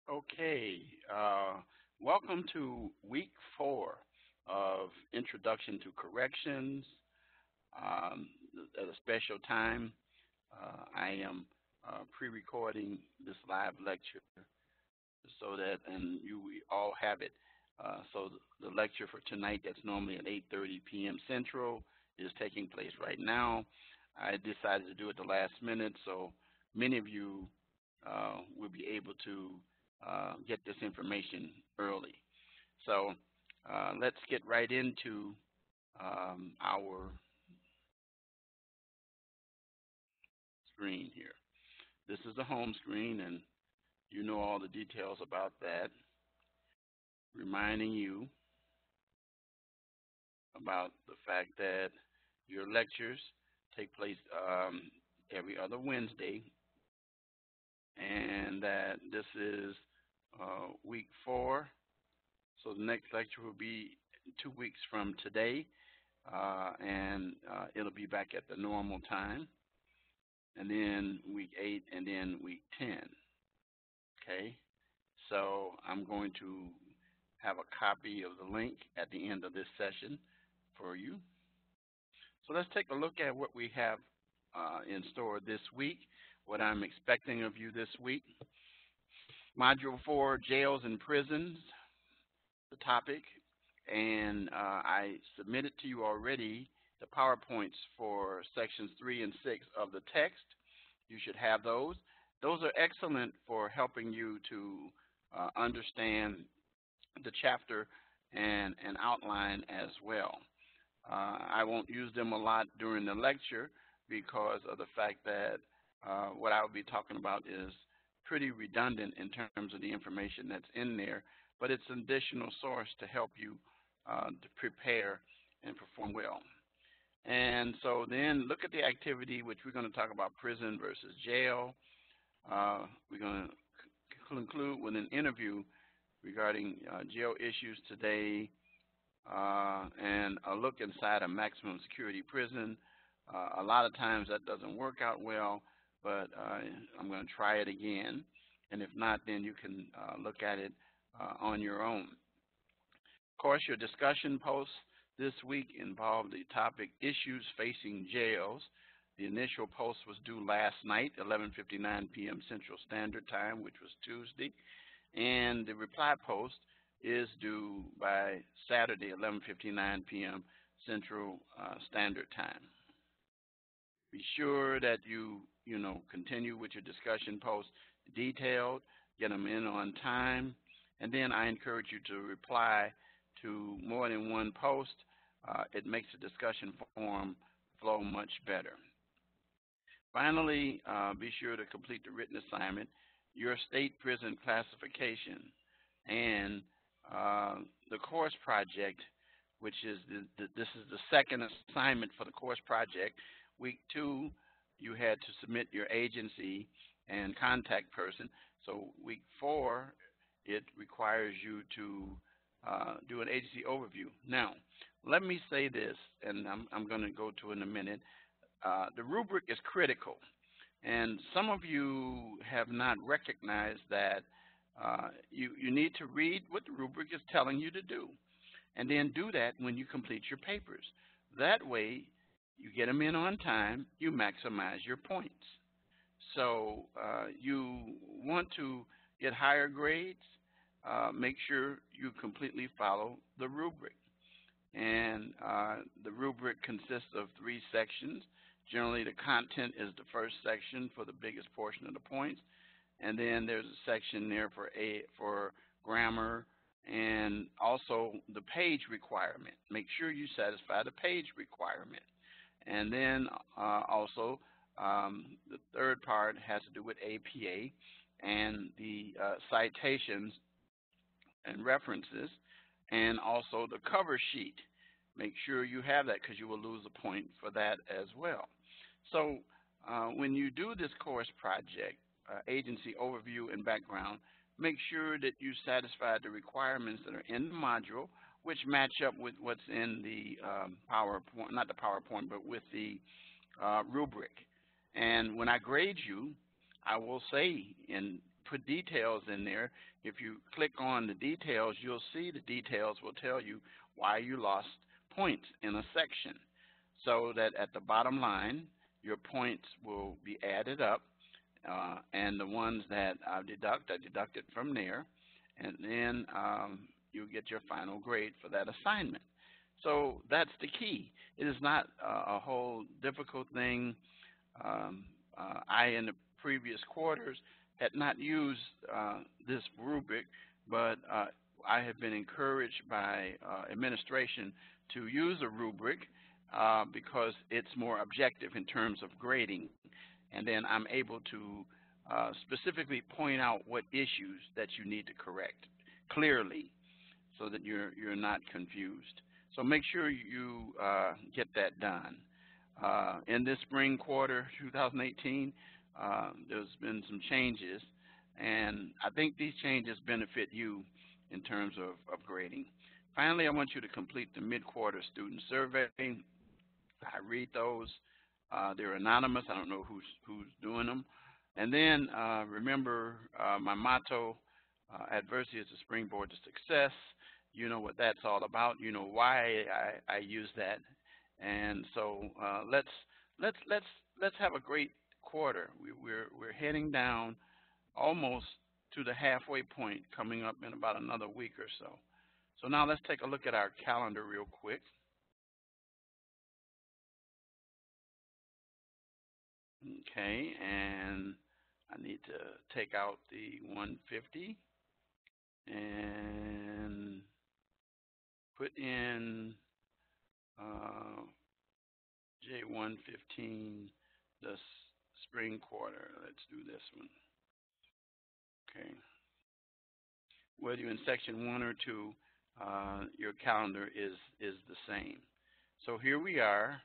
Okay, welcome to week 4 of Introduction to Corrections. At a special time, I am pre-recording this live lecture so that, and you we all have it. So the lecture for tonight, that's normally at 8:30 p.m. Central, is taking place right now. I decided to do it the last minute, so many of you will be able to get this information early. So let's get right into our screen here. This is the home screen, and you know all the details about that. Reminding you about the fact that your lectures take place every other Wednesday, and that this is week 4. So the next lecture will be 2 weeks from today, and it'll be back at the normal time, and then week 8, and then week 10. Okay, so I'm going to have a copy of the link at the end of this session for you. So let's take a look at what we have in store this week, what I'm expecting of you this week. Module 4, Jails and Prisons, the topic, and I submitted to you already the PowerPoints for sections 3 and 6 of the text. You should have those. Those are excellent for helping you to understand the chapter and outline as well. I won't use them a lot during the lecture because of the fact that what I will be talking about is pretty redundant in terms of the information that's in there, but it's an additional source to help you to prepare and perform well. And so then look at the activity, which we're going to talk about prison versus jail. We're going to conclude with an interview regarding jail issues today, and a look inside a maximum security prison. A lot of times that doesn't work out well, but I'm going to try it again. And if not, then you can look at it on your own. Of course, your discussion posts this week involved the topic Issues Facing Jails. The initial post was due last night, 11:59 p.m. Central Standard Time, which was Tuesday, and the reply post is due by Saturday, 11:59 p.m. Central Standard Time. Be sure that you continue with your discussion posts detailed, get them in on time, and then I encourage you to reply to more than one post. It makes the discussion forum flow much better. Finally, be sure to complete the written assignment, your state prison classification, and the course project, which is this is the second assignment for the course project. Week 2, you had to submit your agency and contact person. So week 4, it requires you to do an agency overview. Now, let me say this, and I'm going to go to it in a minute. The rubric is critical, and some of you have not recognized that you need to read what the rubric is telling you to do, and then do that when you complete your papers. That way, you get them in on time, you maximize your points. So you want to get higher grades, make sure you completely follow the rubric. And the rubric consists of 3 sections. Generally, the content is the first section for the biggest portion of the points, and then there's a section there for grammar and also the page requirement. Make sure you satisfy the page requirement. And then also the third part has to do with APA and the citations and references, and also the cover sheet. Make sure you have that because you will lose a point for that as well. So when you do this course project, agency overview and background, make sure that you satisfy the requirements that are in the module, which match up with what's in the PowerPoint, not the PowerPoint, but with the rubric. And when I grade you, I will say in put details in there. If you click on the details, you'll see the details will tell you why you lost points in a section, so that at the bottom line, your points will be added up, and the ones that I deducted from there, and then you get your final grade for that assignment. So that's the key. It is not a whole difficult thing. I, in the previous quarters, had not used this rubric, but I have been encouraged by administration to use a rubric because it's more objective in terms of grading. And then I'm able to specifically point out what issues that you need to correct clearly so that you're not confused. So make sure you get that done. In this spring quarter 2018, there's been some changes, and I think these changes benefit you in terms of grading. Finally, I want you to complete the mid-quarter student survey. I read those. They're anonymous. I don't know who's doing them. And then remember my motto, adversity is a springboard to success. You know what that's all about. You know why I use that. And so let's have a great quarter. We're heading down almost to the halfway point, coming up in about another week or so. So now let's take a look at our calendar real quick. Okay, and I need to take out the 150 and put in J115, the spring quarter. Let's do this one. Okay. Whether you're in section 1 or 2, your calendar is the same. So here we are,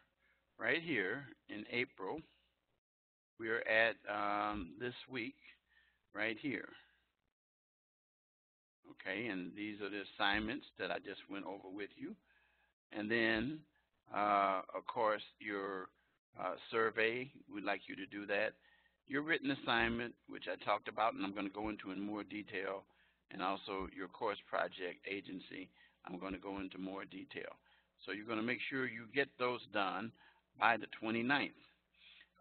right here in April. We are at this week, right here. Okay, and these are the assignments that I just went over with you. And then, of course, your survey, we'd like you to do that. Your written assignment, which I talked about, and I'm going to go into in more detail, and also your course project agency, I'm going to go into more detail. So you're going to make sure you get those done by the 29th.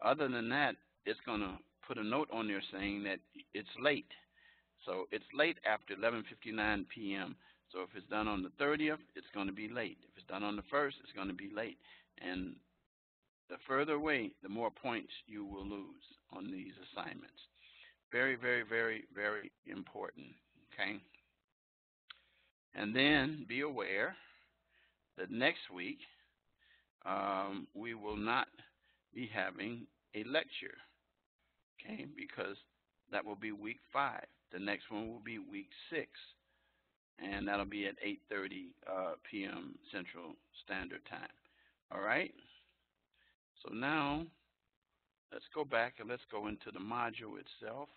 Other than that, it's going to put a note on there saying that it's late. So it's late after 11:59 p.m. So if it's done on the 30th, it's going to be late. If it's done on the 1st, it's going to be late. And the further away, the more points you will lose on these assignments. Very, very, very, very important, okay? And then be aware that next week we will not be having a lecture, okay, because that will be week 5. The next one will be week 6, and that'll be at 8:30 p.m. Central Standard Time. All right? So now let's go back and let's go into the module itself.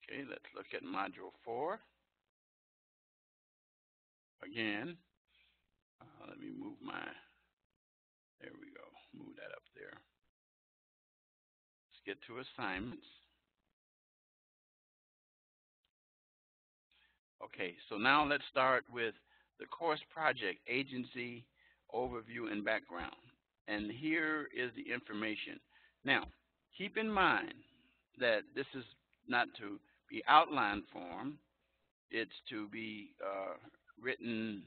Okay, let's look at module 4. Again, let me move there we go, move that up there. Let's get to assignments. Okay, so now let's start with the course project agency overview and background. And here is the information. Now, keep in mind that this is not to be outline form. It's to be written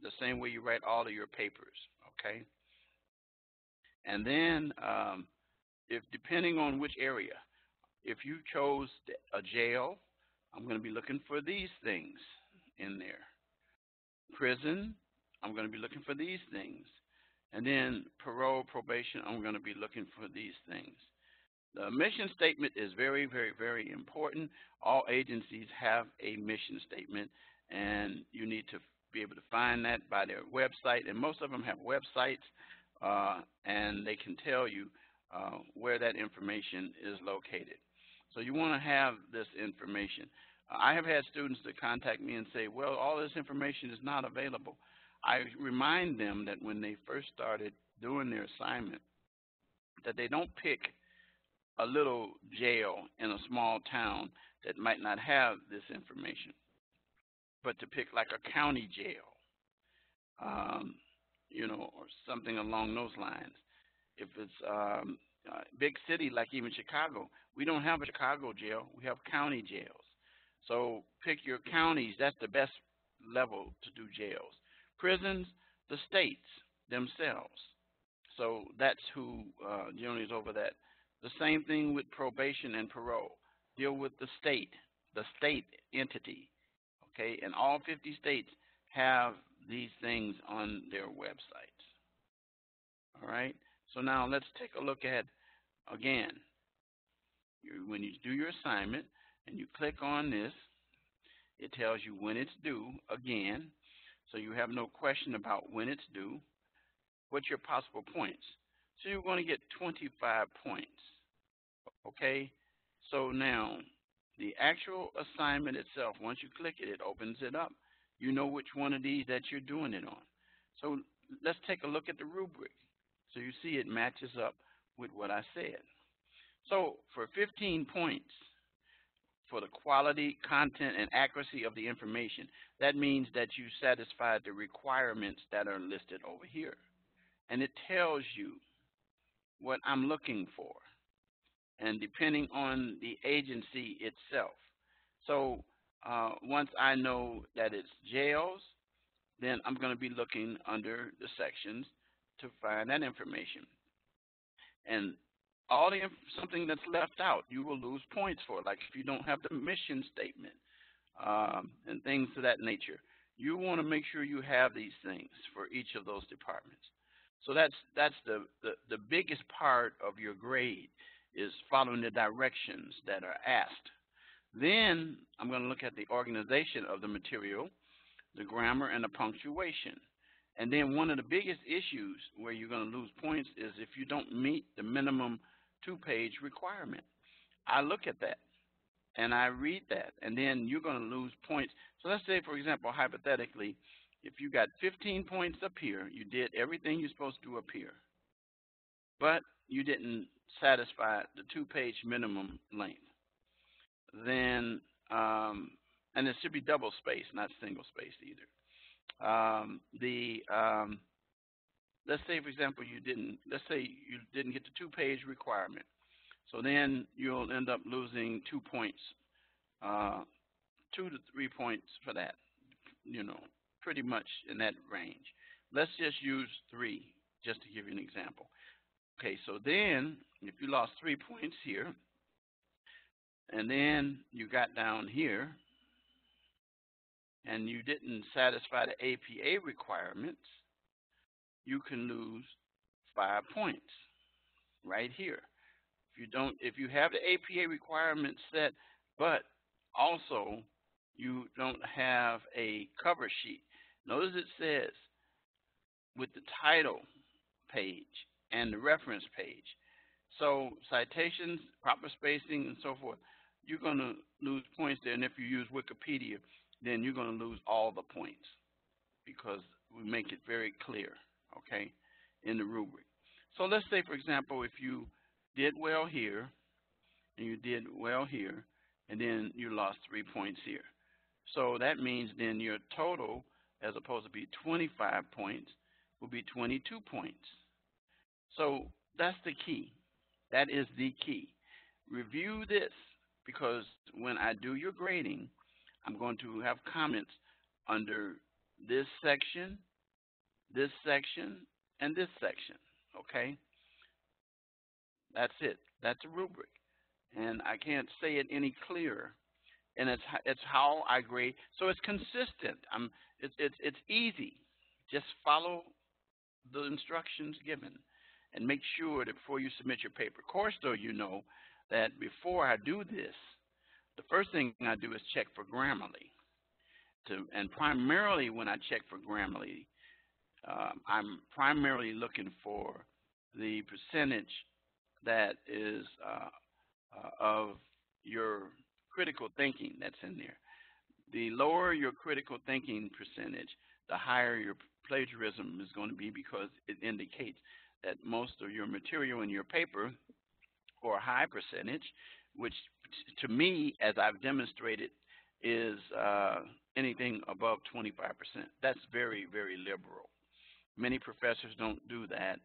the same way you write all of your papers, okay? And then if depending on which area, if you chose a jail, I'm going to be looking for these things in there. Prison, I'm going to be looking for these things. And then parole, probation, I'm going to be looking for these things. The mission statement is very, very, very important. All agencies have a mission statement, and you need to be able to find that by their website. And most of them have websites, and they can tell you where that information is located. So you want to have this information. I have had students that contact me and say, well, all this information is not available. I remind them that when they first started doing their assignment, that they don't pick a little jail in a small town that might not have this information, but to pick like a county jail, um, or something along those lines. If it's big city like even Chicago, we don't have a Chicago jail. We have county jails. So pick your counties. That's the best level to do jails. Prisons, the states themselves. So that's who generally is over that. The same thing with probation and parole. Deal with the state entity. Okay, and all 50 states have these things on their websites. All right. So now let's take a look at again. When you do your assignment and you click on this, it tells you when it's due again. So you have no question about when it's due. What's your possible points? So you're going to get 25 points. Okay? So now, the actual assignment itself, once you click it, it opens it up. You know which one of these that you're doing it on. So let's take a look at the rubric. So you see it matches up with what I said. So for 15 points for the quality, content, and accuracy of the information, that means that you satisfied the requirements that are listed over here. And it tells you what I'm looking for, and depending on the agency itself. So once I know that it's jails, then I'm going to be looking under the sections to find that information. And something that's left out, you will lose points for. Like if you don't have the mission statement and things of that nature, you want to make sure you have these things for each of those departments. So that's the biggest part of your grade, is following the directions that are asked. Then I'm going to look at the organization of the material, the grammar, and the punctuation. And then one of the biggest issues where you're going to lose points is if you don't meet the minimum 2-page requirement. I look at that and I read that, and then you're going to lose points. So let's say, for example, hypothetically, if you got 15 points up here, you did everything you're supposed to do up here, but you didn't satisfy the 2-page minimum length, then, and it should be double space, not single space either. Let's say, for example, let's say you didn't get the 2-page requirement. So then you'll end up losing 2 points, 2 to 3 points for that, pretty much in that range. Let's just use 3 just to give you an example. Okay, so then if you lost 3 points here, and then you got down here, and you didn't satisfy the APA requirements, you can lose 5 points right here. If you have the APA requirements set, but also you don't have a cover sheet. Notice it says with the title page and the reference page. So citations, proper spacing, and so forth, you're going to lose points there. And if you use Wikipedia, then you're going to lose all the points because we make it very clear, okay, in the rubric. So let's say, for example, if you did well here, and you did well here, and then you lost 3 points here. So that means then your total, as opposed to be 25 points, will be 22 points. So that's the key. That is the key. Review this, because when I do your grading, I'm going to have comments under this section, and this section, okay? That's it. That's a rubric. And I can't say it any clearer. And it's how I grade. So it's consistent. It's easy. Just follow the instructions given and make sure that before you submit your paper. Of course, though, you know that before I do this, the first thing I do is check for Grammarly. And primarily when I check for Grammarly, I'm primarily looking for the percentage that is of your critical thinking that's in there. The lower your critical thinking percentage, the higher your plagiarism is going to be, because it indicates that most of your material in your paper, or a high percentage, which to me, as I've demonstrated, is anything above 25%. That's very, very liberal. Many professors don't do that,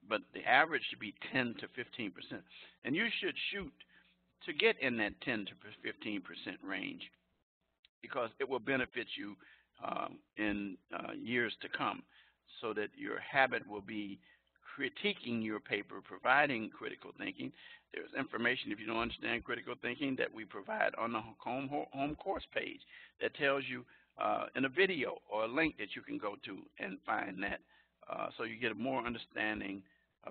but the average should be 10 to 15%. And you should shoot to get in that 10 to 15% range, because it will benefit you in years to come, so that your habit will be critiquing your paper, providing critical thinking. There's information, if you don't understand critical thinking, that we provide on the home course page that tells you in a video or a link that you can go to and find that, so you get a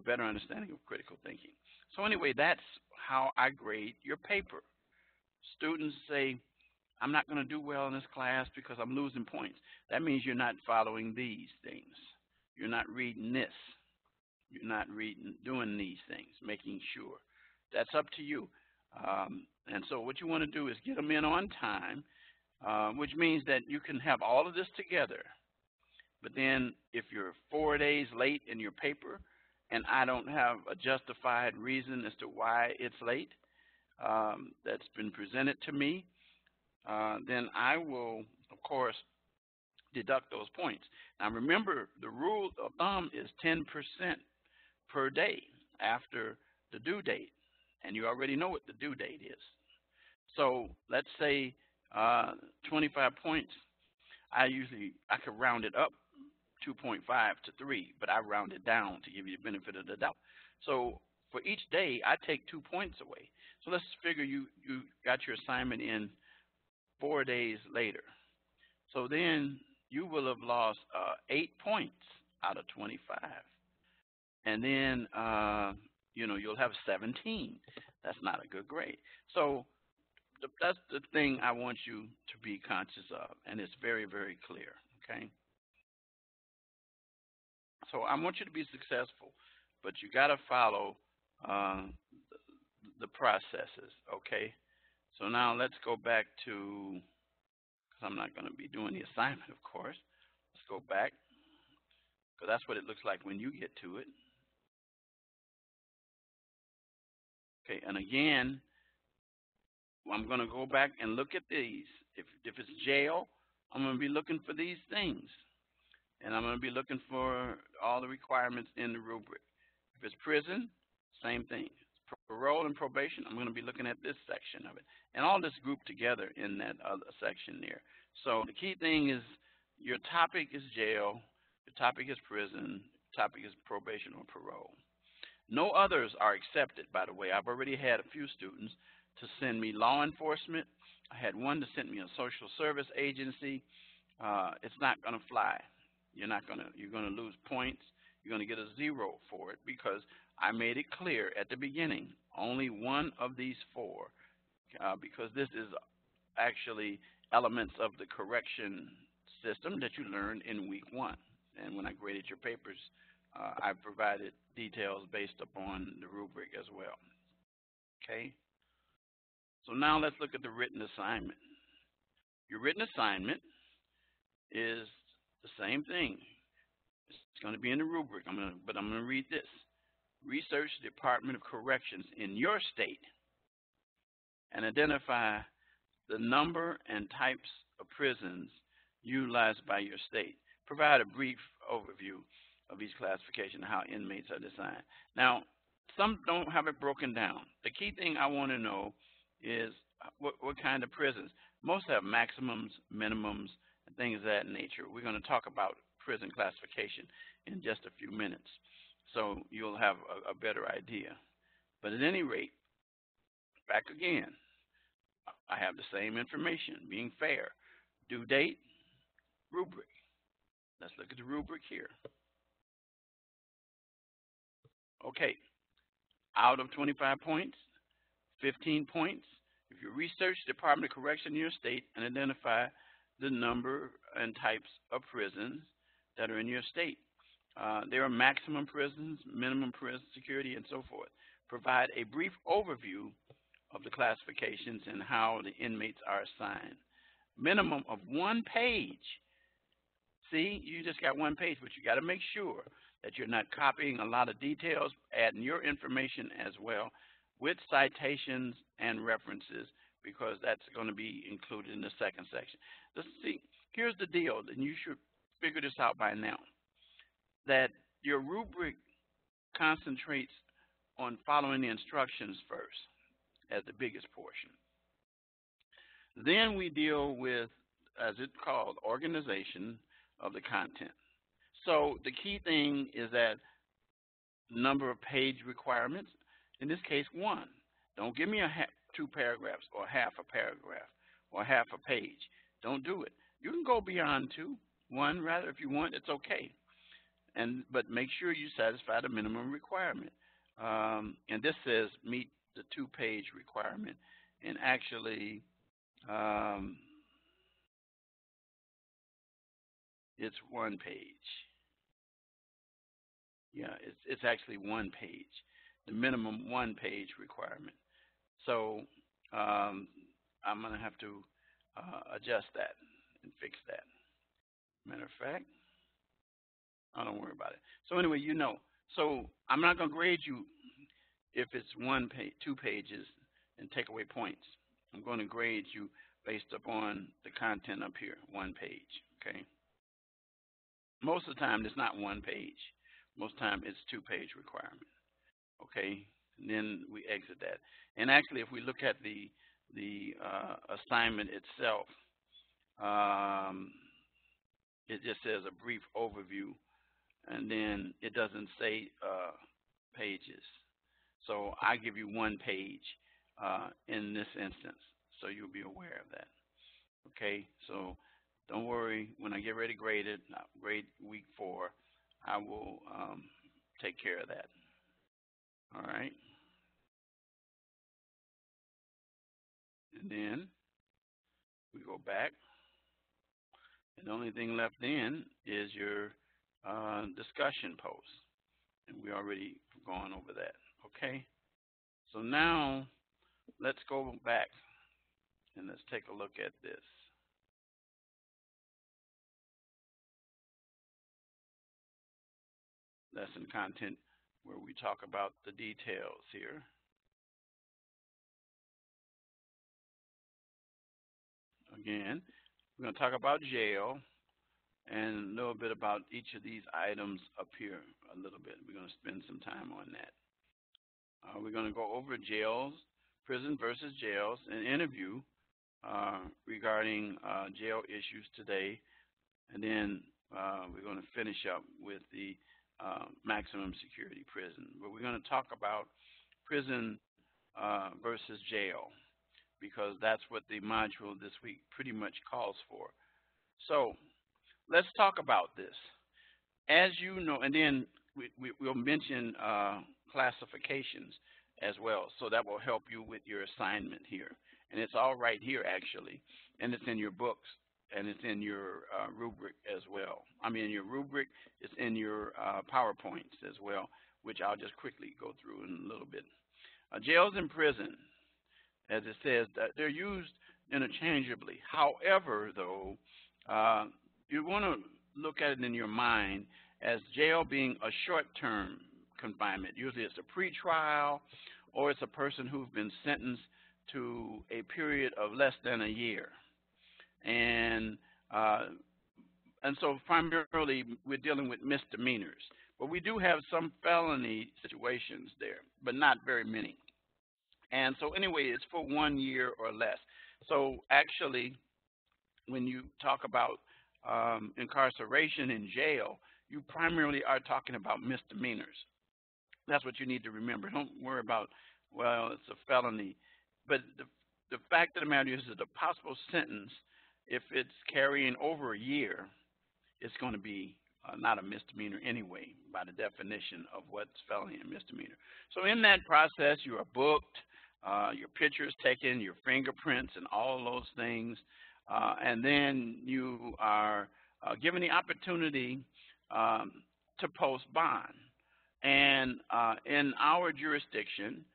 better understanding of critical thinking. So anyway, that's how I grade your paper. Students say, I'm not going to do well in this class because I'm losing points. That means you're not following these things. You're not reading this. You're not doing these things, making sure. That's up to you. And so what you want to do is get them in on time, which means that you can have all of this together. But then if you're 4 days late in your paper and I don't have a justified reason as to why it's late that's been presented to me, then I will, of course, deduct those points. Now remember, the rule of thumb is 10% per day after the due date, and you already know what the due date is. So let's say 25 points. I could round it up 2.5 to 3, but I round it down to give you the benefit of the doubt. So for each day, I take 2 points away. So let's figure you got your assignment in 4 days later. So then you will have lost 8 points out of 25. And then, you'll have 17. That's not a good grade. So that's the thing I want you to be conscious of, and it's very, very clear, okay? So I want you to be successful, but you got to follow the processes, okay? So now let's go back to, because I'm not going to be doing the assignment, of course. Let's go back, because that's what it looks like when you get to it. Okay, and again, I'm going to go back and look at these. If it's jail, I'm going to be looking for these things. And I'm going to be looking for all the requirements in the rubric. If it's prison, same thing. Parole and probation, I'm going to be looking at this section of it. And all this grouped together in that other section there. So the key thing is your topic is jail, your topic is prison, your topic is probation or parole. No others are accepted, by the way. I've already had a few students to send me law enforcement. I had one to send me a social service agency. It's not going to fly. You're going to lose points. You're going to get a 0 for it, because I made it clear at the beginning, only one of these 4, because this is actually elements of the correction system that you learned in week 1. And when I graded your papers, I provided details based upon the rubric as well. Okay? So now let's look at the written assignment. Your written assignment is the same thing. It's going to be in the rubric, but I'm going to read this. Research the Department of Corrections in your state and identify the number and types of prisons utilized by your state. Provide a brief overview of each classification and how inmates are assigned. Now, some don't have it broken down. The key thing I want to know is what kind of prisons. Most have maximums, minimums, and things of that nature. We're going to talk about prison classification in just a few minutes, so you'll have a better idea. But at any rate, back again, I have the same information, being fair. Due date, rubric. Let's look at the rubric here. Okay, out of 25 points, 15 points. If you research the Department of Correction in your state and identify the number and types of prisons that are in your state. There are maximum prisons, minimum prison security, and so forth. Provide a brief overview of the classifications and how the inmates are assigned. Minimum of 1 page. See, you just got 1 page, but you got to make sure that you're not copying a lot of details, adding your information as well with citations and references, because that's going to be included in the second section. Let's see, here's the deal, and you should figure this out by now, that your rubric concentrates on following the instructions first as the biggest portion. Then we deal with, as it's called, organization of the content. So the key thing is that number of page requirements, in this case, 1. Don't give me 2 paragraphs or half a paragraph or half a page. Don't do it. You can go beyond 2, 1 rather if you want, it's okay. But make sure you satisfy the minimum requirement. And this says meet the 2-page requirement. And actually, it's 1 page. Yeah, it's actually 1 page, the minimum 1-page requirement. So I'm going to have to adjust that and fix that. Matter of fact, don't worry about it. So anyway, you know. So I'm not going to grade you if it's 1 page, 2 pages, and take away points. I'm going to grade you based upon the content up here, 1 page. Okay. Most of the time, it's not 1 page. Most of the time, it's 2-page requirement. Okay. And then we exit that. And actually, if we look at the assignment itself, it just says a brief overview, and then it doesn't say pages. So I give you 1 page in this instance, so you'll be aware of that. Okay, so don't worry. When I get ready to grade it, grade week 4, I will take care of that. All right. And then we go back, and the only thing left in is your discussion post, and we already gone over that. Okay, so now let's go back and let's take a look at this. Lesson content, where we talk about the details here. Again, we're going to talk about jail and a little bit about each of these items up here a little bit. We're going to spend some time on that. We're going to go over jails, prison versus jails, an interview regarding jail issues today. And then we're going to finish up with the maximum security prison. But we're going to talk about prison versus jail, because that's what the module this week pretty much calls for. So let's talk about this. As you know, and then we'll mention classifications as well, so that will help you with your assignment here. And it's all right here, actually, and it's in your books, and it's in your rubric as well. I mean, your rubric is in your PowerPoints as well, which I'll just quickly go through in a little bit. Jails and prison, as it says, they're used interchangeably. However, though, you want to look at it in your mind as jail being a short-term confinement. Usually it's a pretrial, or it's a person who's been sentenced to a period of less than a year. And so primarily we're dealing with misdemeanors. But we do have some felony situations there, but not very many. And so anyway, it's for 1 year or less. So actually, when you talk about incarceration in jail, you primarily are talking about misdemeanors. That's what you need to remember. Don't worry about, well, it's a felony. But the fact of the matter is that a possible sentence, if it's carrying over a year, it's going to be not a misdemeanor anyway, by the definition of what's felony and misdemeanor. So in that process, you are booked, your pictures taken, your fingerprints, and all those things. And then you are given the opportunity to post bond. And in our jurisdiction,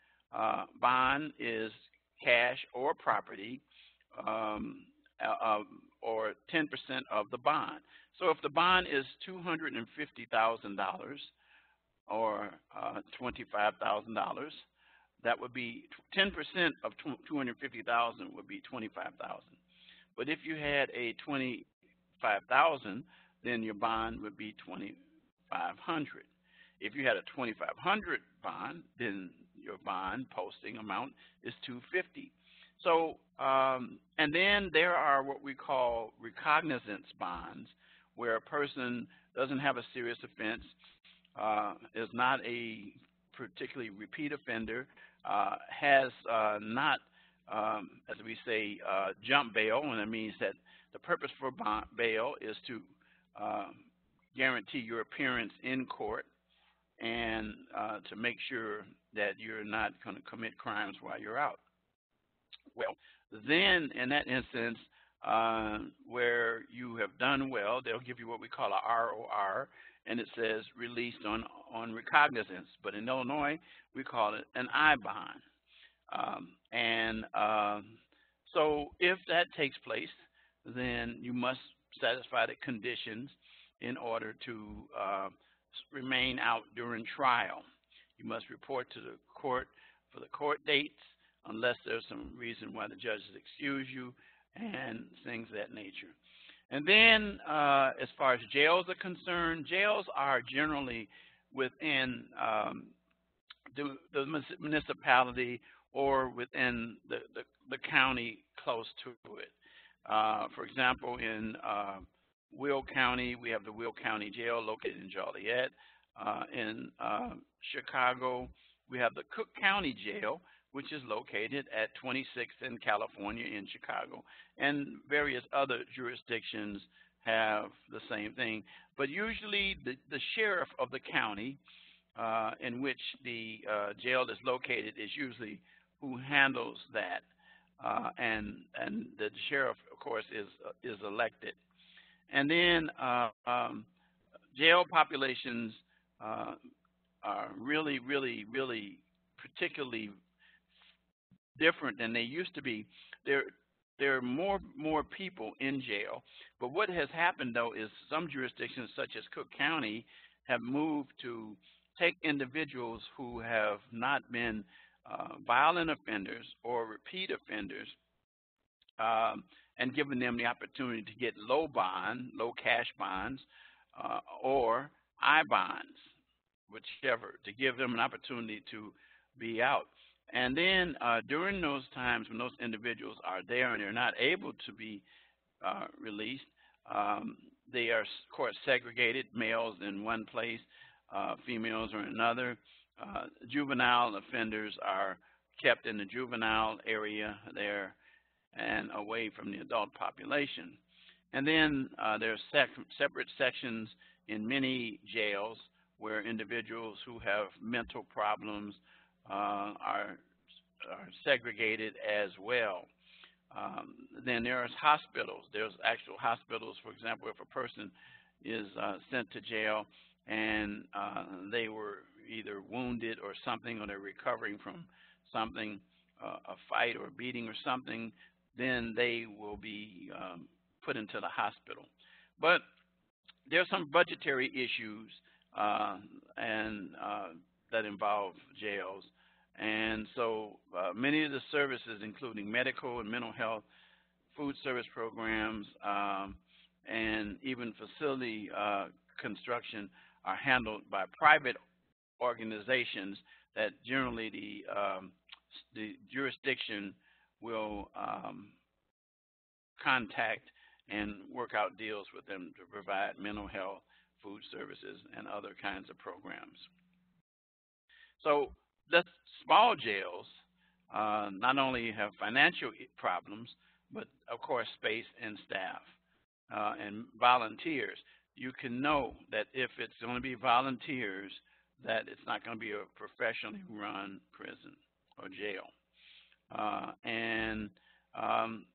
bond is cash or property, or 10% of the bond. So if the bond is $250,000 or $25,000, that would be 10% of 250,000 would be 25,000. But if you had a 25,000, then your bond would be 2,500. If you had a 2,500 bond, then your bond posting amount is 250. So, and then there are what we call recognizance bonds, where a person doesn't have a serious offense, is not a particularly repeat offender, has not, as we say, jump bail, and that means that the purpose for bail is to guarantee your appearance in court and to make sure that you're not going to commit crimes while you're out. Well, then in that instance, where you have done well, they'll give you what we call a ROR, and it says released on recognizance. But in Illinois, we call it an I bond. So if that takes place, then you must satisfy the conditions in order to remain out during trial. You must report to the court for the court dates, unless there's some reason why the judge has excused you, and things of that nature. And then as far as jails are concerned, jails are generally within the municipality or within the county close to it. For example, in Will County, we have the Will County Jail located in Joliet. In Chicago, we have the Cook County Jail, which is located at 26th in California in Chicago. And various other jurisdictions have the same thing. But usually the sheriff of the county in which the jail is located is usually who handles that. And the sheriff, of course, is elected. And then jail populations are really, really, really particularly different than they used to be. There are more people in jail. But what has happened, though, is some jurisdictions, such as Cook County, have moved to take individuals who have not been violent offenders or repeat offenders and given them the opportunity to get low cash bonds, or I bonds, whichever, to give them an opportunity to be out. And then during those times when those individuals are there and they're not able to be released, they are, of course, segregated, males in one place, females are in another. Juvenile offenders are kept in the juvenile area there and away from the adult population. And then there are separate sections in many jails where individuals who have mental problems are segregated as well. Then there's hospitals. There's actual hospitals. For example, if a person is sent to jail and they were either wounded or something, or they're recovering from something, a fight or beating or something, then they will be put into the hospital. But there's some budgetary issues and that involve jails. And so many of the services, including medical and mental health, food service programs, and even facility construction, are handled by private organizations that generally the jurisdiction will contact and work out deals with them to provide mental health, food services, and other kinds of programs. So the small jails not only have financial problems, but of course space and staff and volunteers. You can know that if it's going to be volunteers, that it's not going to be a professionally run prison or jail. And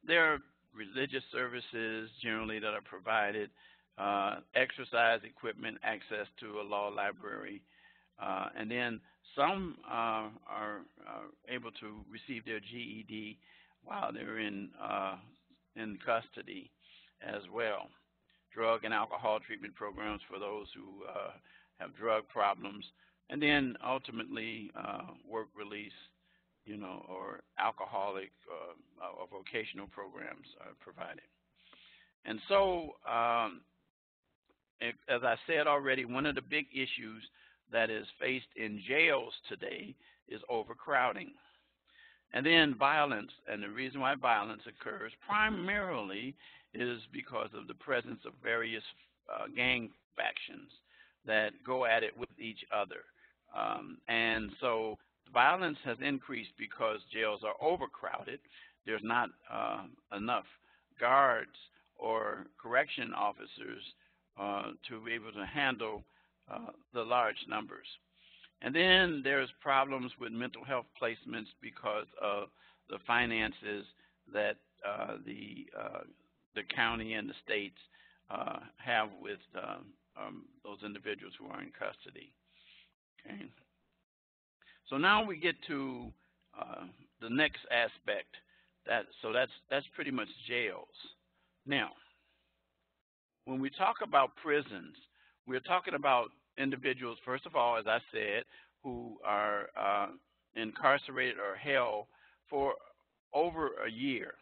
there are religious services generally that are provided, exercise equipment, access to a law library, and then some are able to receive their GED while they're in custody. as well. Drug and alcohol treatment programs for those who have drug problems, and then ultimately work release, or alcoholic or vocational programs are provided. And so, as I said already, one of the big issues that is faced in jails today is overcrowding. And then violence, and the reason why violence occurs primarily is because of the presence of various gang factions that go at it with each other. And so violence has increased because jails are overcrowded. There's not enough guards or correction officers to be able to handle the large numbers. And then there's problems with mental health placements because of the finances that the county and the states have with those individuals who are in custody. Okay. So now we get to the next aspect. That's pretty much jails. Now, when we talk about prisons, we're talking about individuals, first of all, as I said, who are incarcerated or held for over a year.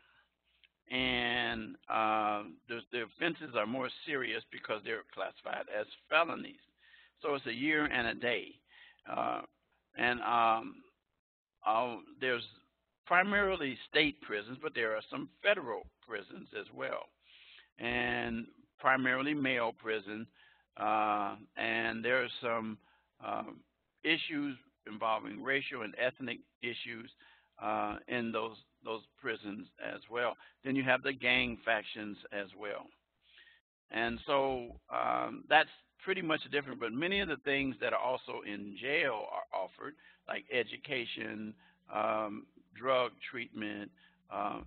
And the offenses are more serious because they're classified as felonies. So it's a year and a day. There's primarily state prisons, but there are some federal prisons as well. And primarily male prison. And there are some issues involving racial and ethnic issues in those prisons as well. Then you have the gang factions as well. And so that's pretty much different, but many of the things that are also in jail are offered, like education, drug treatment,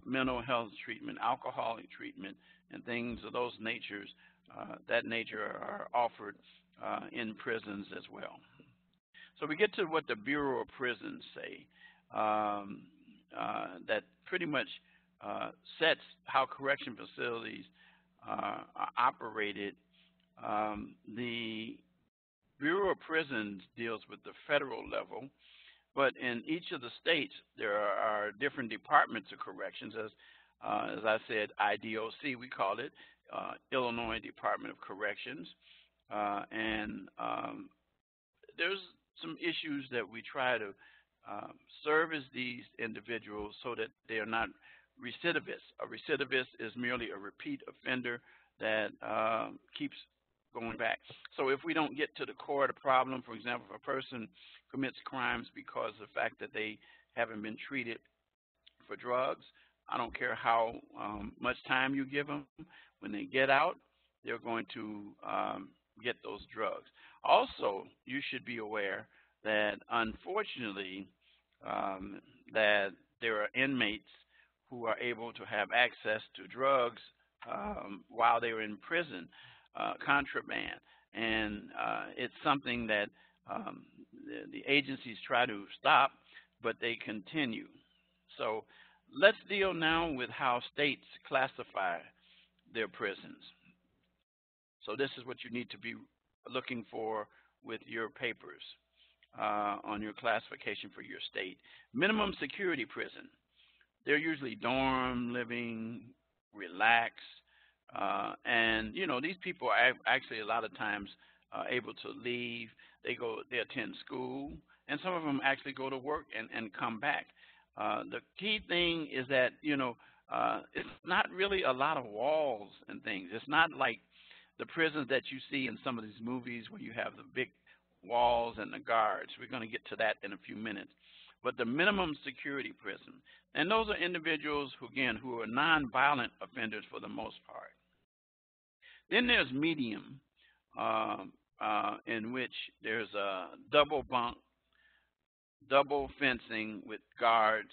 mental health treatment, alcoholic treatment, and things of those natures, that nature are offered in prisons as well. So we get to what the Bureau of Prisons say, that pretty much sets how correction facilities are operated. The Bureau of Prisons deals with the federal level, but in each of the states there are different departments of corrections. As I said, IDOC we call it, Illinois Department of Corrections, and there's some issues that we try to service these individuals so that they are not recidivists. A recidivist is merely a repeat offender that keeps going back. So if we don't get to the core of the problem, for example, if a person commits crimes because of the fact that they haven't been treated for drugs, I don't care how much time you give them, when they get out, they're going to get those drugs. Also, you should be aware that unfortunately that there are inmates who are able to have access to drugs while they were in prison, contraband, and it's something that the agencies try to stop, but they continue. So let's deal now with how states classify their prisons. So this is what you need to be looking for with your papers on your classification for your state. Minimum security prison. They're usually dorm living, relaxed, and these people are actually a lot of times able to leave. They attend school, and some of them actually go to work and come back. The key thing is that it's not really a lot of walls and things. It's not like the prisons that you see in some of these movies where you have the big walls and the guards. We're going to get to that in a few minutes. But the minimum security prison, and those are individuals who are nonviolent offenders for the most part. Then there's medium, in which there's a double bunk, double fencing with guards,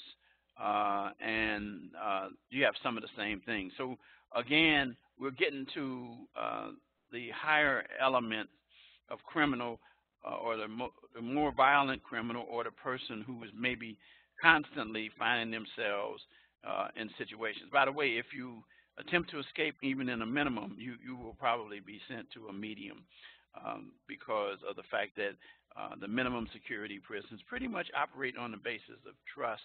and you have some of the same things. So again, we're getting to the higher element of criminal, or the more violent criminal, or the person who is maybe constantly finding themselves in situations. By the way, if you attempt to escape even in a minimum, you will probably be sent to a medium because of the fact that the minimum security prisons pretty much operate on the basis of trust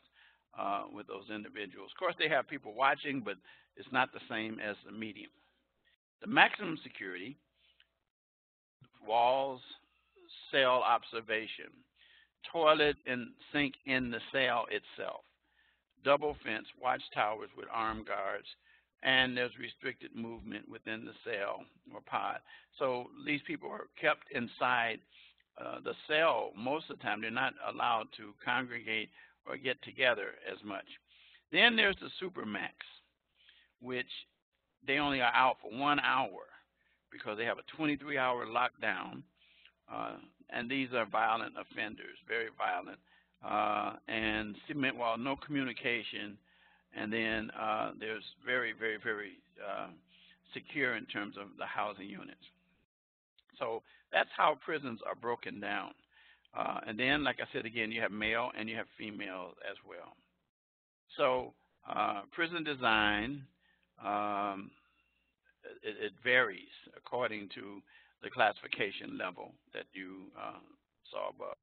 with those individuals. Of course, they have people watching, but it's not the same as the medium. The maximum security, walls, cell observation, toilet and sink in the cell itself, double fence, watchtowers with armed guards, and there's restricted movement within the cell or pod. So these people are kept inside the cell most of the time. They're not allowed to congregate or get together as much. Then there's the supermax, which they only are out for 1 hour because they have a 23-hour lockdown, and these are violent offenders, very violent, and cement wall, no communication, and then there's very, very, very secure in terms of the housing units. So that's how prisons are broken down. And then, like I said again, you have male and you have female as well. So prison design, it varies according to the classification level that you saw above.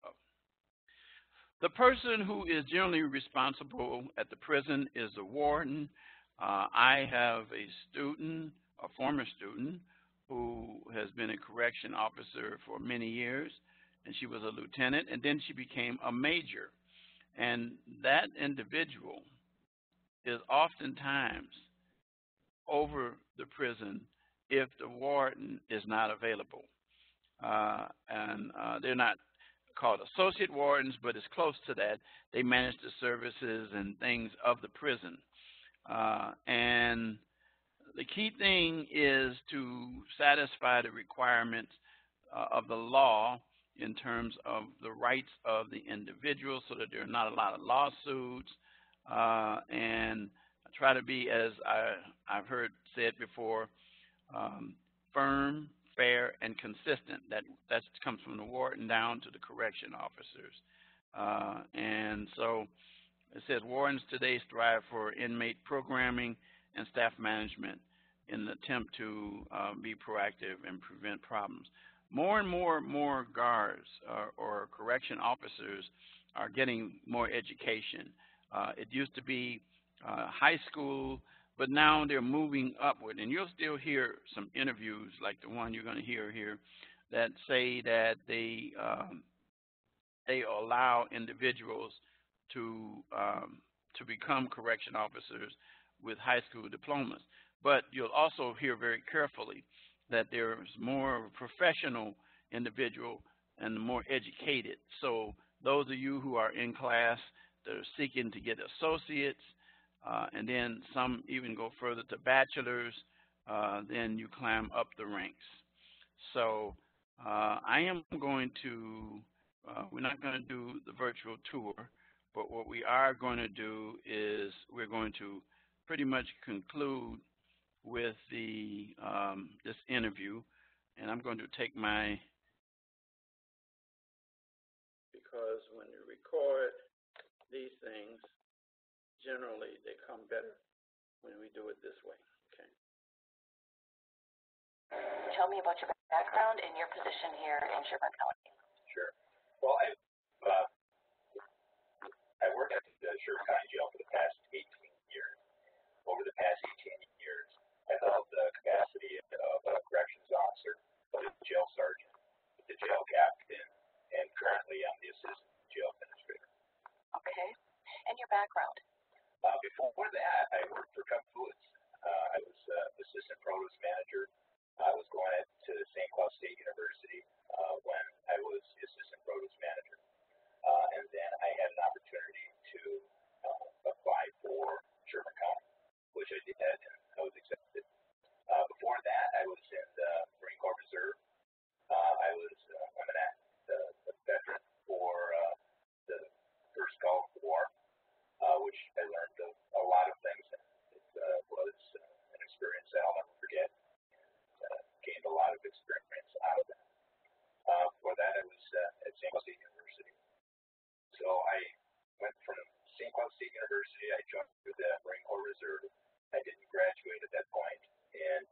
The person who is generally responsible at the prison is the warden. I have a student, a former student, who has been a correction officer for many years, and she was a lieutenant, and then she became a major. And that individual is oftentimes over the prison if the warden is not available. And they're not called associate wardens, but it's close to that. They manage the services and things of the prison. And the key thing is to satisfy the requirements of the law in terms of the rights of the individual so that there are not a lot of lawsuits, and try to be, as I've heard said before, firm, fair, and consistent. That comes from the warden down to the correction officers. And so it says wardens today strive for inmate programming and staff management in the attempt to be proactive and prevent problems. More and more guards or correction officers are getting more education. It used to be high school, but now they're moving upward. And you'll still hear some interviews like the one you're going to hear here that say that they allow individuals to become correction officers with high school diplomas. But you'll also hear very carefully that there's more of a professional individual and more educated. So those of you who are in class that are seeking to get associates, and then some even go further to bachelor's, then you climb up the ranks. So I am going to, we're not going to do the virtual tour, but what we are going to do is we're going to pretty much conclude with the this interview, and I'm going to take my, because when you record these things, generally they come better when we do it this way. Okay. Tell me about your background and your position here in Sherburne County. Sure. Well, I worked at the Sherburne County Jail for the past 18 years. Over the past 18 years, I've held the capacity of a corrections officer, the jail sergeant, the jail captain, and currently I'm the assistant jail administrator. Okay. And your background? Before that, I worked for Cup Foods. I was assistant produce manager. I was going to St. Cloud State University when I was the assistant produce manager. And then I had an opportunity to apply for Sherburne County, which I did, and I was accepted. Before that, I was in the Marine Corps Reserve. I'm a veteran for the first Gulf War, which I learned a lot of things. It was an experience that I'll never forget. Gained a lot of experience out of it. Before that, I was at St. Cloud State University. So I went from St. Cloud State University, I joined the Marine Corps Reserve, I didn't graduate at that point, and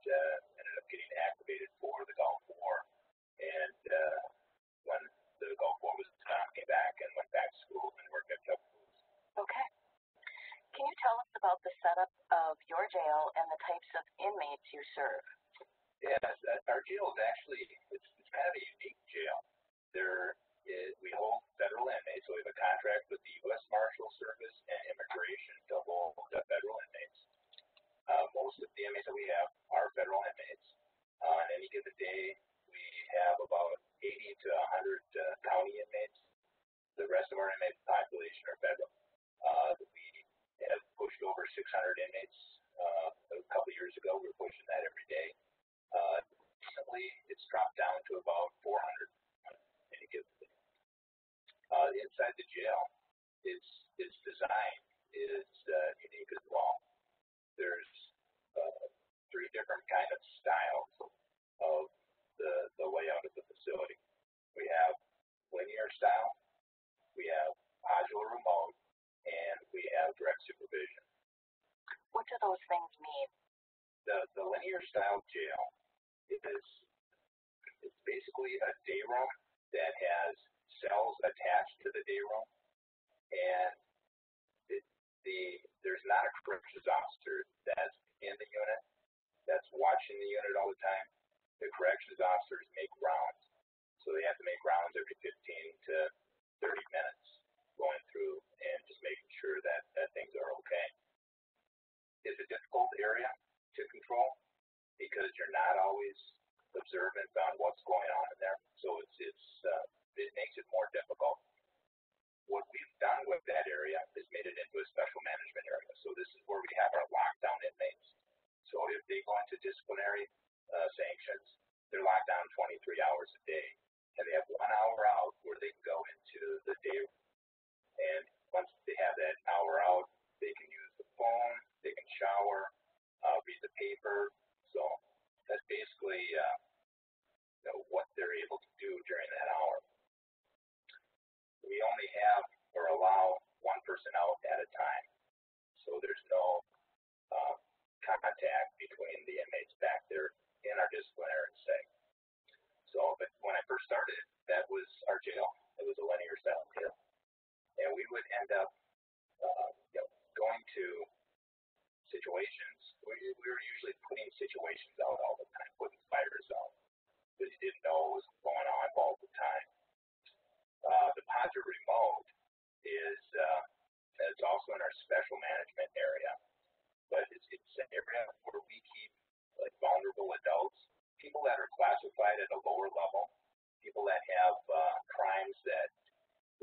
ended up getting activated for the Gulf War. And when the Gulf War was done, I came back and went back to school and worked at Chuck Foods. Okay. Can you tell us about the setup of your jail and the types of inmates you serve? Yes, our jail is actually, it's kind of a unique jail. We hold federal inmates, so we have a contract with the U.S. Marshal Service and Immigration to hold the federal inmates. Most of the inmates that we have are federal inmates. On any given day, we have about 80 to 100 county inmates. The rest of our inmate population are federal. We have pushed over 600 inmates. A couple years ago, we were pushing that every day. Recently, it's dropped down to about 400 on any given day. Inside the jail, its design is unique as well. There's 3 different kind of styles of the layout of the facility. We have linear style, we have modular remote, and we have direct supervision. What do those things mean? The linear style jail it's basically a day room that has cells attached to the day room, and there's not a corrections officer that's in the unit that's watching the unit all the time. The corrections officers make rounds, so they have to make rounds every 15 to 30 minutes, going through and just making sure that things are okay. It's a difficult area to control because you're not always observant on what's going on in there, so it makes it more difficult. What we've done with that area is made it into a special management area. So this is where we have our lockdown inmates. So if they go into disciplinary sanctions, they're locked down 23 hours a day, and they have 1 hour out where they can go into the day. And once they have that hour out, they can use the phone, they can shower, read the paper. So that's basically what they're able to do during that hour. We only have or allow 1 person out at a time, so there's no contact between the inmates back there in our disciplinary setting. So, but when I first started, that was our jail. It was a linear style jail, and we would end up going to situations. We were usually putting situations out all the time, putting fires out, because you didn't know what was going on all the time. The Padre remote is also in our special management area, but it's an area where we keep like vulnerable adults, people that are classified at a lower level, people that have crimes that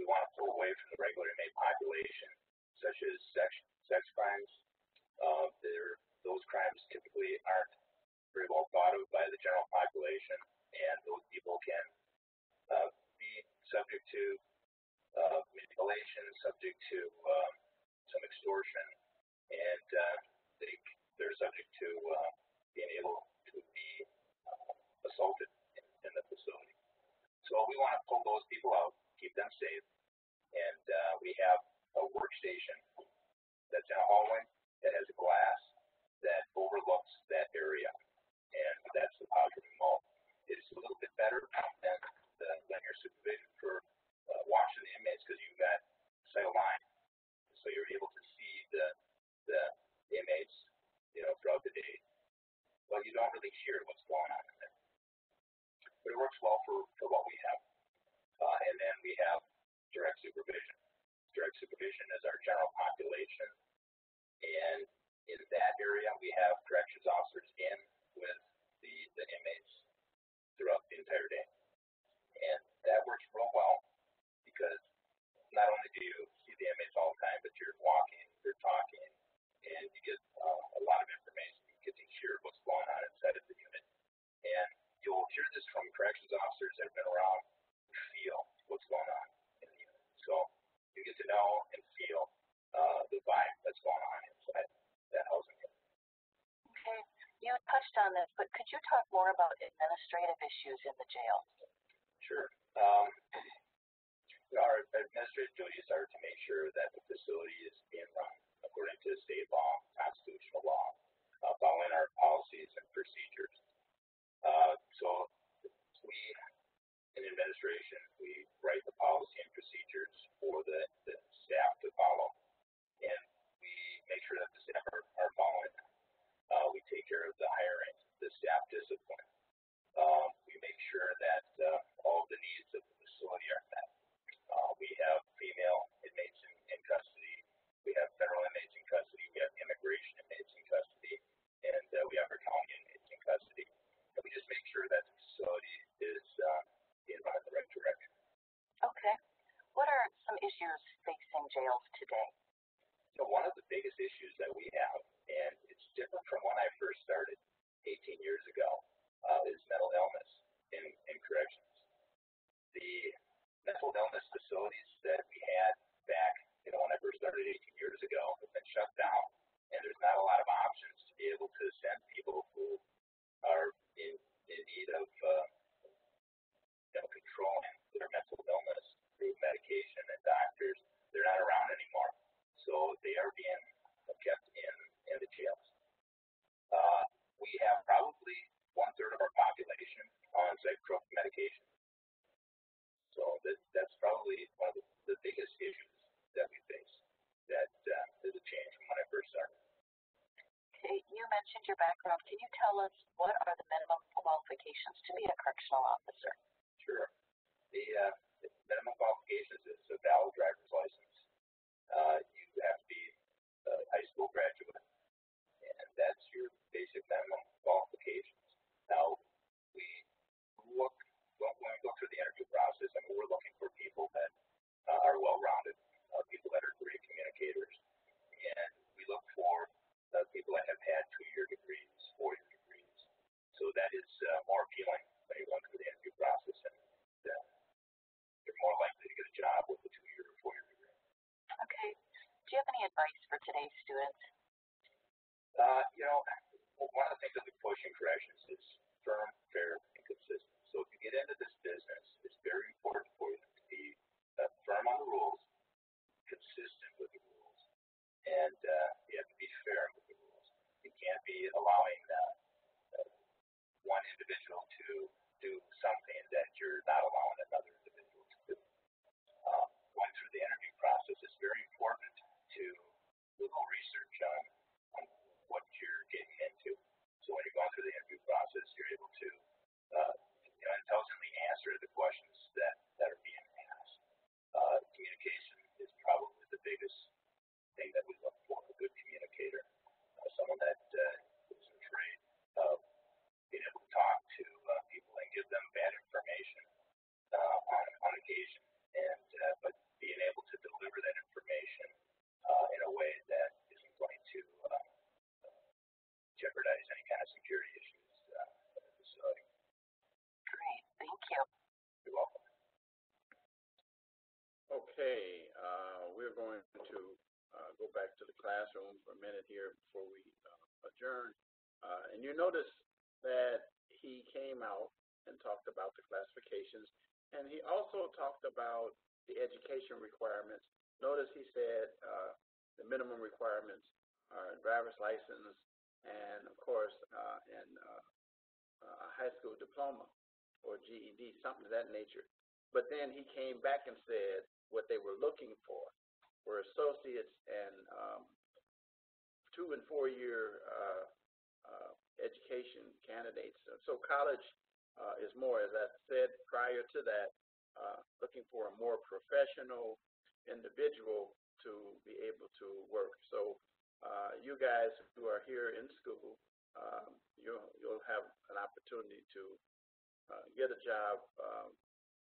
we want to pull away from the regular inmate population, such as sex crimes. Those crimes typically aren't very well thought of by the general population, and those people can be subject to manipulation, subject to some extortion, and they're subject to being able to be assaulted in the facility. So we want to pull those people out, keep them safe, and we have a workstation that's in a hallway that has a glass that overlooks that area, and that's the Padre remote. It's a little bit better than the linear supervision for watching the inmates because you've got sight of line, so you're able to see the inmates, throughout the day, but you don't really hear what's going on in there. But it works well for what we have. And then we have direct supervision. Direct supervision is our general population, and in that area we have corrections officers in with the inmates throughout the entire day. And that works real well because not only do you see the inmates all the time, but you're walking, you're talking, and you get a lot of information. You get to hear what's going on inside of the unit. And you'll hear this from corrections officers that have been around who feel what's going on in the unit. So you get to know and feel the vibe that's going on inside that housing unit. Okay. You touched on this, but could you talk more about administrative issues in the jail? Sure. Our administrative duties are to make sure that the facility is being run according to state law, constitutional law. issues facing jails today? So one of the biggest issues that we have, and it's different from when I first started 18 years ago, is mental illness in corrections. The mental illness facilities that we had back, when I first started 18 years ago have been shut down, and there's not a lot of options to be able to send people who are in need of controlling their mental illness through medication and doctors. They're not around anymore, so they are being kept in the jails. We have probably 1/3 of our population on psychotropic medication. So that's probably one of the biggest issues that we face. That is a change from when I first started. Okay, you mentioned your background. Can you tell us what are the minimum qualifications to be a correctional officer? Sure. The minimum qualifications is a valid driver's license. You have to be a high school graduate, and that's your basic minimum qualifications. Now, when we go through the interview process, I mean, we're looking for people that are well-rounded, people that are great communicators, and we look for people that have had 2-year degrees, 4-year degrees. So that is more appealing when you're going through the interview process, and you're more likely to get a job with a 2-year or 4-year degree. Okay. Do you have any advice for today's students? One of the things that we push in corrections is firm, fair, and consistent. So if you get into this business, it's very important for you to be firm on the rules, consistent with the rules, and you have to be fair with the rules. You can't be allowing one individual to do something that you're not allowing another individual to do. Going through the interview process, it's very important to do a little research on what you're getting into. So when you're going through the interview process, you're able to intelligently answer the questions that are being asked. Communication is probably the biggest thing that we look for, a good communicator, someone that isn't afraid of being able to talk to people and give them bad information on occasion, and but being able to deliver that information in a way that isn't going to jeopardize any kind of security issues in the facility. Great, thank you. You're welcome. Okay, we're going to go back to the classroom for a minute here before we adjourn. And you notice that he came out and talked about the classifications, and he also talked about the education requirements. Notice he said the minimum requirements are a driver's license and, of course, a high school diploma or GED, something of that nature. But then he came back and said what they were looking for were associates and 2- and 4-year education candidates. So college is more, as I said prior to that, looking for a more professional individual to be able to work. So you guys who are here in school, you'll have an opportunity to get a job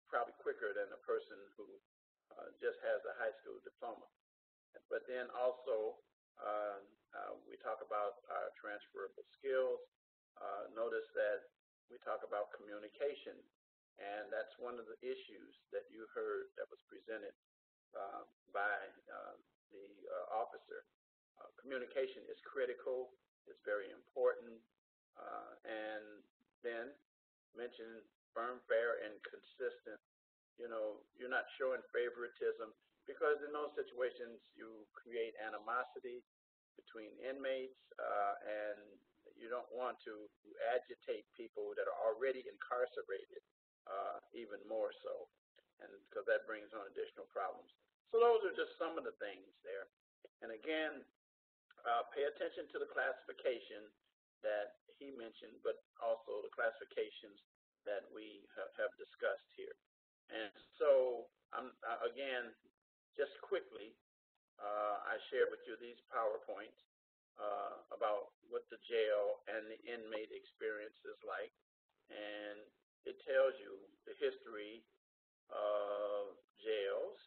probably quicker than a person who just has a high school diploma. But then also, we talk about transferable skills. Notice that we talk about communication, and that's one of the issues that you heard that was presented by the officer. Communication is critical, it's very important, and then mention firm, fair, and consistent. You're not showing favoritism, because in those situations you create animosity between inmates, and you don't want to agitate people that are already incarcerated even more so, and because that brings on additional problems. So those are just some of the things there. And again, pay attention to the classification that he mentioned, but also the classifications that we have discussed here. And so, again, just quickly, I shared with you these PowerPoints about what the jail and the inmate experience is like. And it tells you the history of jails,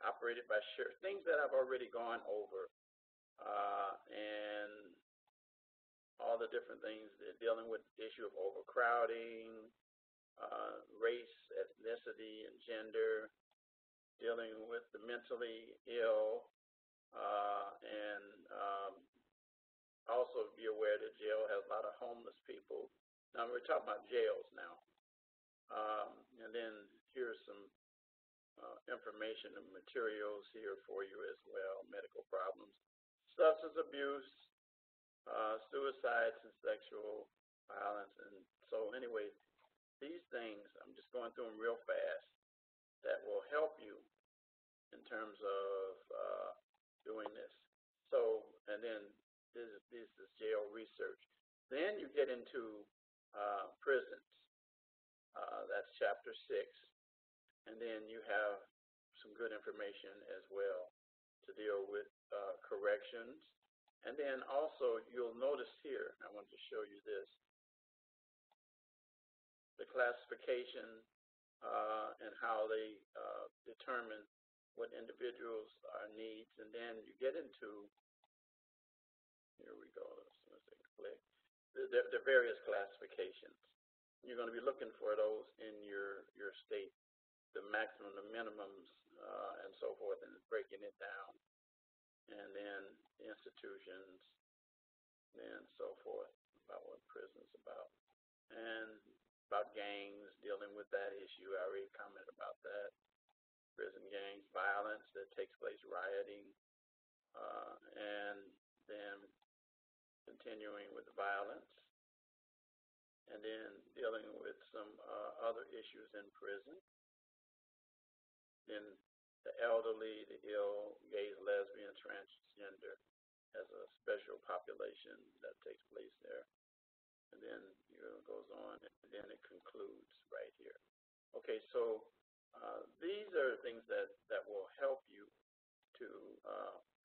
operated by sheriff, things that I've already gone over, and all the different things dealing with the issue of overcrowding, race, ethnicity, and gender, dealing with the mentally ill, and also be aware that jail has a lot of homeless people. Now, we're talking about jails now. And then here's some information and materials here for you as well, medical problems, substance abuse, suicides, and sexual violence. And so anyway, these things, I'm just going through them real fast, that will help you in terms of doing this. So, and then this is jail research. Then you get into prisons. That's chapter 6. And then you have some good information as well to deal with corrections. And then also you'll notice here, I want to show you this, the classification and how they determine what individuals' needs. And then you get into, here we go, let's click, the various classifications. You're going to be looking for those in your state, the maximum, the minimums, and so forth, and breaking it down. And then institutions, and so forth, about what prison's about. And about gangs, dealing with that issue. I already commented about that. Prison gangs, violence that takes place, rioting, and then continuing with violence. And then dealing with some other issues in prison. Then the elderly, the ill, gays, lesbian, transgender as a special population that takes place there. And then it goes on, and then it concludes right here. Okay, so these are things that will help you to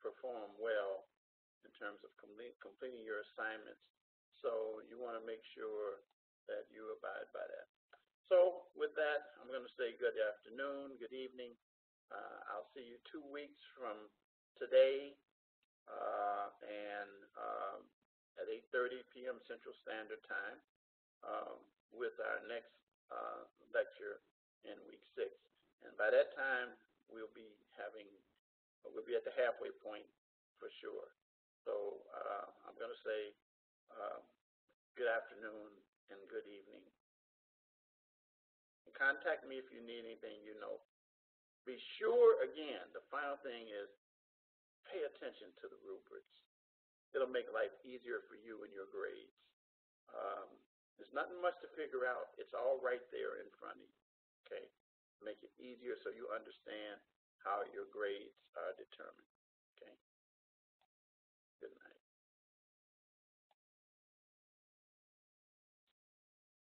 perform well in terms of completing your assignments. So you want to make sure that you abide by that. So with that, I'm going to say good afternoon, good evening. I'll see you 2 weeks from today, and at 8:30 p.m. Central Standard Time with our next lecture in week 6. And by that time, we'll be at the halfway point for sure. So I'm going to say good afternoon and good evening. And contact me if you need anything, Be sure, again, the final thing is pay attention to the rubrics. It'll make life easier for you in your grades. There's nothing much to figure out. It's all right there in front of you, okay? Make it easier so you understand how your grades are determined, okay? Good night.